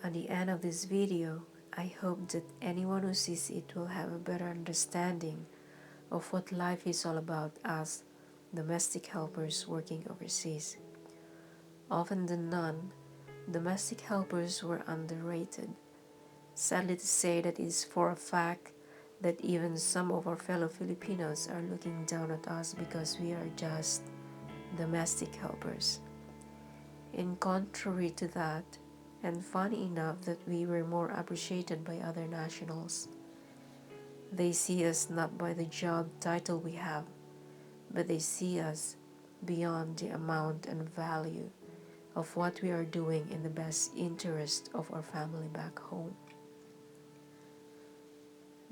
At the end of this video, I hope that anyone who sees it will have a better understanding of what life is all about as domestic helpers working overseas. Often than none, domestic helpers were underrated. Sadly to say that it is for a fact that even some of our fellow Filipinos are looking down at us because we are just domestic helpers. In contrary to that, and funny enough that we were more appreciated by other nationals, they see us not by the job title we have, but they see us beyond the amount and value of what we are doing in the best interest of our family back home.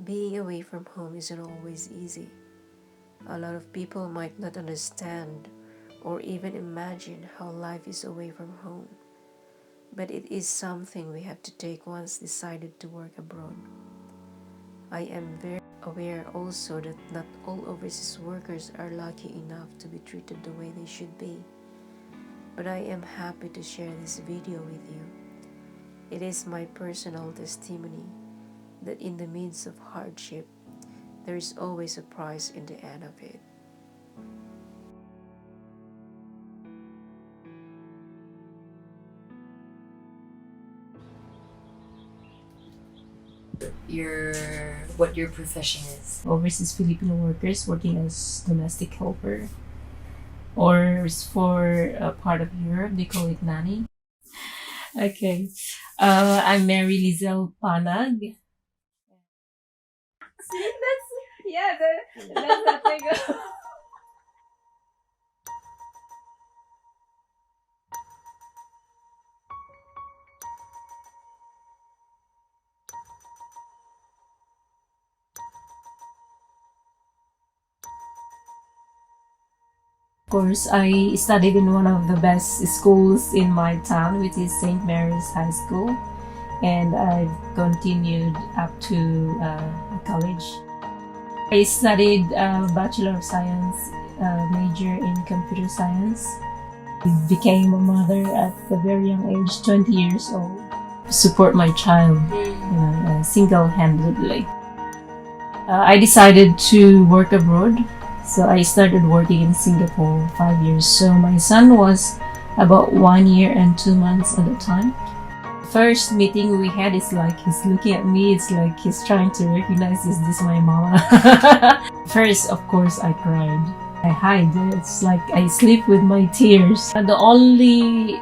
Being away from home isn't always easy. A lot of people might not understand or even imagine how life is away from home, but it is something we have to take once decided to work abroad. I am very aware also that not all overseas workers are lucky enough to be treated the way they should be, but I am happy to share this video with you. It is my personal testimony that in the midst of hardship, there is always a prize in the end of it. What your profession is. Overseas Filipino workers working as domestic helper, or for a part of Europe they call it nanny. Okay, I'm Mary Lizelle Panag. See, that's that thing. Of course, I studied in one of the best schools in my town, which is St. Mary's High School, and I've continued up to college. I studied Bachelor of Science, major in Computer Science. I became a mother at a very young age, 20 years old. Support my child, single-handedly. I decided to work abroad. So I started working in Singapore 5 years. So my son was about 1 year and 2 months at the time. First meeting we had is like he's looking at me. It's like he's trying to recognize, is this my mama? First, of course, I cried. I hide. It's like I sleep with my tears. And the only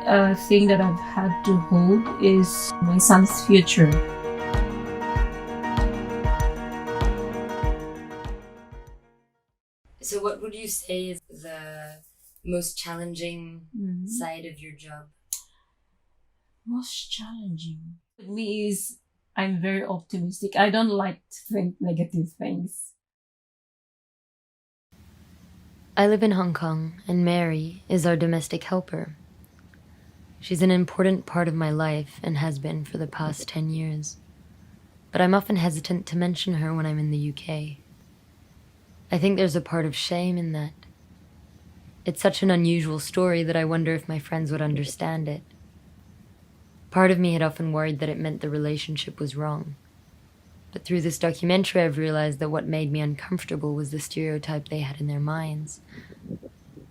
thing that I've had to hold is my son's future. So what would you say is the most challenging side of your job? Most challenging with me is I'm very optimistic. I don't like to think negative things. I live in Hong Kong, and Mary is our domestic helper. She's an important part of my life and has been for the past 10 years. But I'm often hesitant to mention her when I'm in the UK. I think there's a part of shame in that. It's such an unusual story that I wonder if my friends would understand it. Part of me had often worried that it meant the relationship was wrong. But through this documentary, I've realized that what made me uncomfortable was the stereotype they had in their minds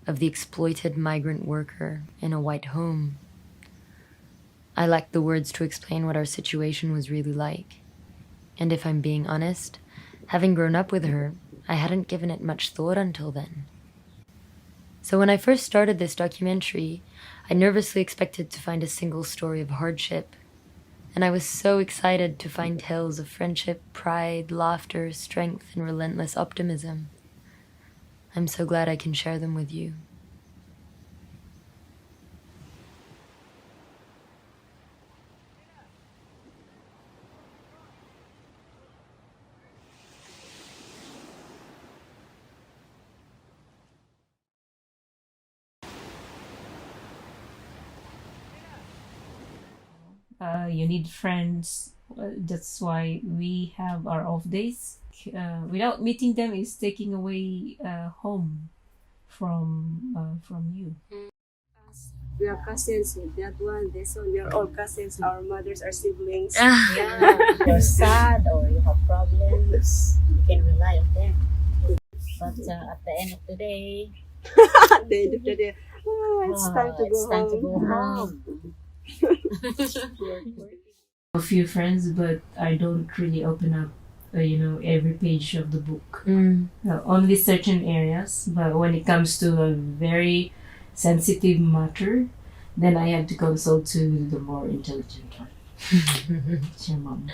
of the exploited migrant worker in a white home. I lacked the words to explain what our situation was really like. And if I'm being honest, having grown up with her, I hadn't given it much thought until then. So when I first started this documentary, I nervously expected to find a single story of hardship. And I was so excited to find tales of friendship, pride, laughter, strength, and relentless optimism. I'm so glad I can share them with you. You need friends. That's why we have our off days. Without meeting them is taking away home from you. We are cousins with that one, this one. We are all cousins. Our mothers are siblings. Yeah, you're sad or you have problems, you can rely on them. But at the end of the day, At the end of the day, it's time to it's go time to home. go home. Work, work. A few friends, but I don't really open up, every page of the book. Only certain areas, but when it comes to a very sensitive matter, then I have to consult to the more intelligent one. It's your mom.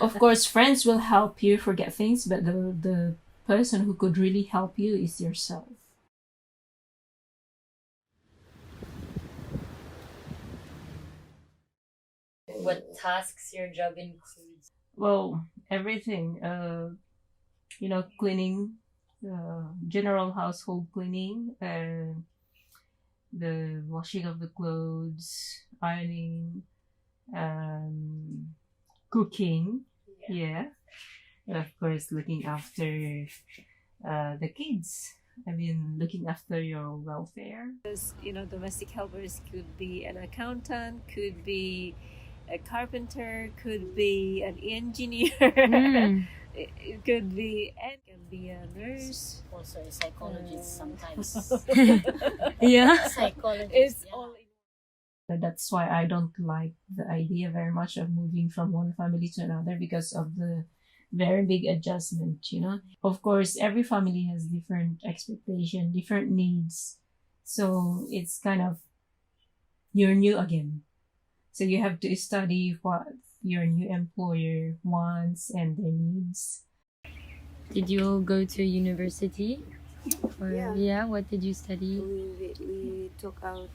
Of course, friends will help you forget things, but the person who could really help you is yourself. What tasks your job includes? Well, everything. Cleaning, general household cleaning, the washing of the clothes, ironing, cooking. Yeah. And of course, looking after the kids. I mean, looking after your welfare. Domestic helpers could be an accountant, could be a carpenter, could be an engineer. It could be a nurse. Also, a psychologist sometimes. Yeah. Psychologist. It's yeah. all. That's why I don't like the idea very much of moving from one family to another because of the very big adjustment. Of course, every family has different expectation, different needs. So it's kind of you're new again. So you have to study what your new employer wants and their needs. Did you all go to university? Or, Yeah. what did you study? We took out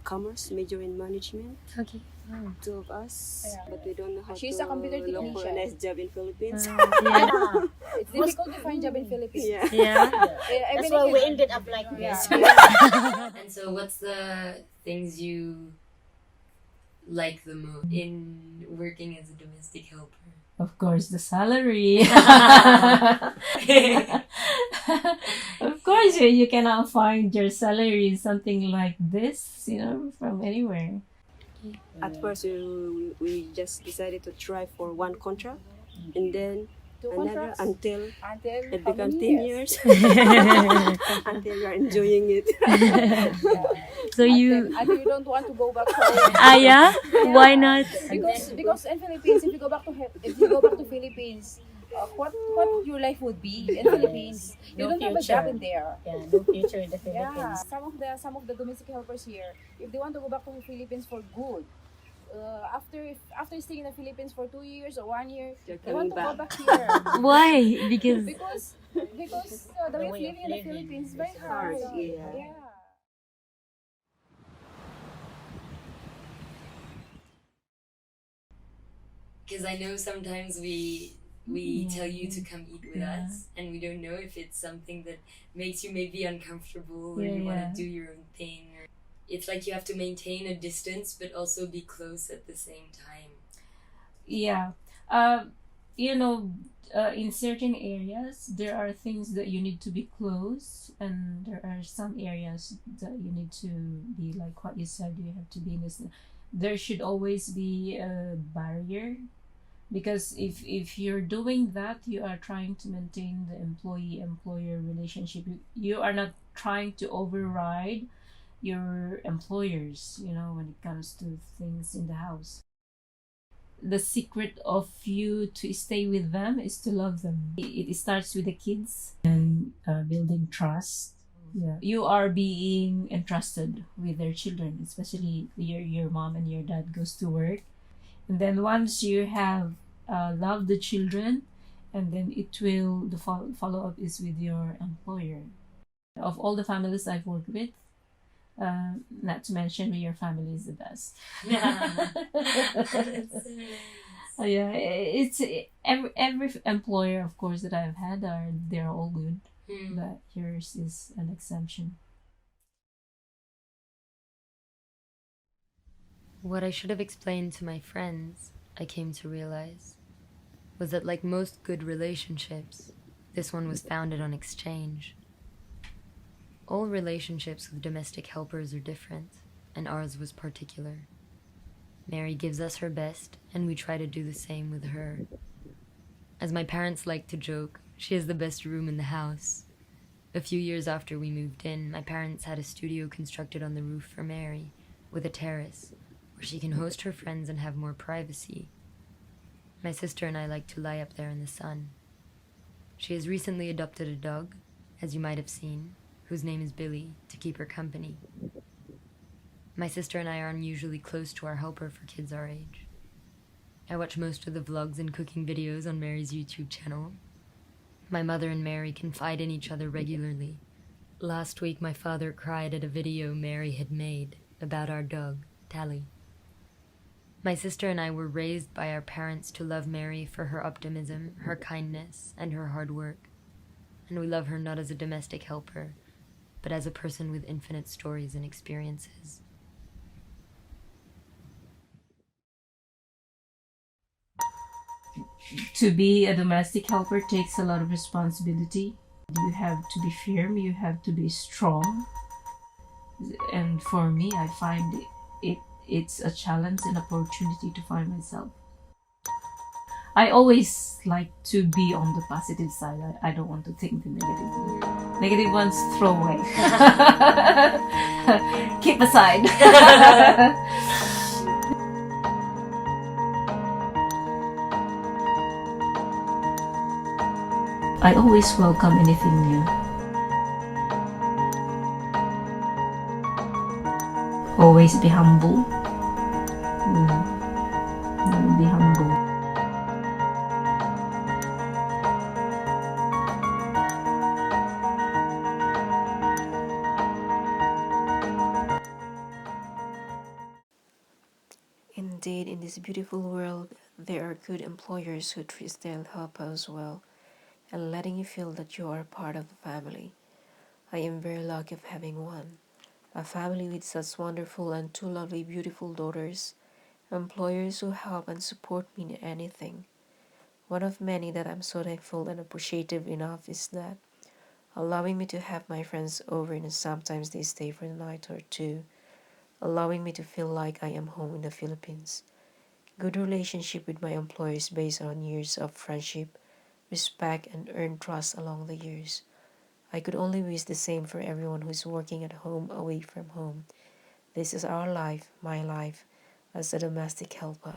commerce, major in management. Okay. Oh. Two of us, Yeah. but we don't know how She's to a computer look for a technician. nice job in Philippines. Yeah. It's difficult to find job in Philippines. Yeah. Yeah. That's why we ended up like this. And so, what's the things you like the most in working as a domestic helper? Of course, the salary. Of course, you cannot find your salary something like this, from anywhere. At first, we just decided to try for one contract, and then Two another contracts until until it how becomes many 10 years? years. Until you're enjoying it. So you. Until you don't want to go back home. Yeah? Why not? Because in Philippines, if you go back to Philippines, what your life would be in Philippines? You No don't have a future. job in there. Yeah, no future in the Yeah, Philippines. some of the domestic helpers here, if they want to go back to the Philippines for good, after staying in the Philippines for 2 years or 1 year, They're they want coming to back. go back here. Why? Because. because the way of living in the Philippines is very hard. hard, yeah. Because I know sometimes we tell you to come eat with us, and we don't know if it's something that makes you maybe uncomfortable or you want to do your own thing. Or it's like you have to maintain a distance but also be close at the same time. Yeah. In certain areas, there are things that you need to be close, and there are some areas that you need to be like what you said, you have to be in this. There should always be a barrier because if you're doing that, you are trying to maintain the employee-employer relationship. You are not trying to override your employers, when it comes to things in the house. The secret of you to stay with them is to love them. It starts with the kids and building trust. Yeah, you are being entrusted with their children, especially your mom and your dad goes to work, and then once you have loved the children, and then the follow up is with your employer. Of all the families I've worked with, not to mention your family is the best. Yeah, it's every employer, of course, that I've had they're all good, but yours is an exemption. What I should have explained to my friends, I came to realize, was that like most good relationships, this one was founded on exchange. All relationships with domestic helpers are different, and ours was particular. Mary gives us her best, and we try to do the same with her. As my parents like to joke, she has the best room in the house. A few years after we moved in, my parents had a studio constructed on the roof for Mary, with a terrace, where she can host her friends and have more privacy. My sister and I like to lie up there in the sun. She has recently adopted a dog, as you might have seen, whose name is Billy, to keep her company. My sister and I are unusually close to our helper for kids our age. I watch most of the vlogs and cooking videos on Mary's YouTube channel. My mother and Mary confide in each other regularly. Last week, my father cried at a video Mary had made about our dog, Tally. My sister and I were raised by our parents to love Mary for her optimism, her kindness, and her hard work. And we love her not as a domestic helper, but as a person with infinite stories and experiences. To be a domestic helper takes a lot of responsibility. You have to be firm, you have to be strong. And for me, I find it's a challenge and opportunity to find myself. I always like to be on the positive side. I don't want to think the negative. Negative ones, throw away. Keep aside. I always welcome anything new. Always be humble. Be humble. Indeed, in this beautiful world, there are good employers who treat their helpers well and letting you feel that you are part of the family. I am very lucky of having one. A family with such wonderful and two lovely, beautiful daughters, employers who help and support me in anything. One of many that I'm so thankful and appreciative enough is that allowing me to have my friends over and sometimes they stay for a night or two, allowing me to feel like I am home in the Philippines. Good relationship with my employers based on years of friendship, respect, and earned trust along the years. I could only wish the same for everyone who is working at home, away from home. This is our life, my life, as a domestic helper.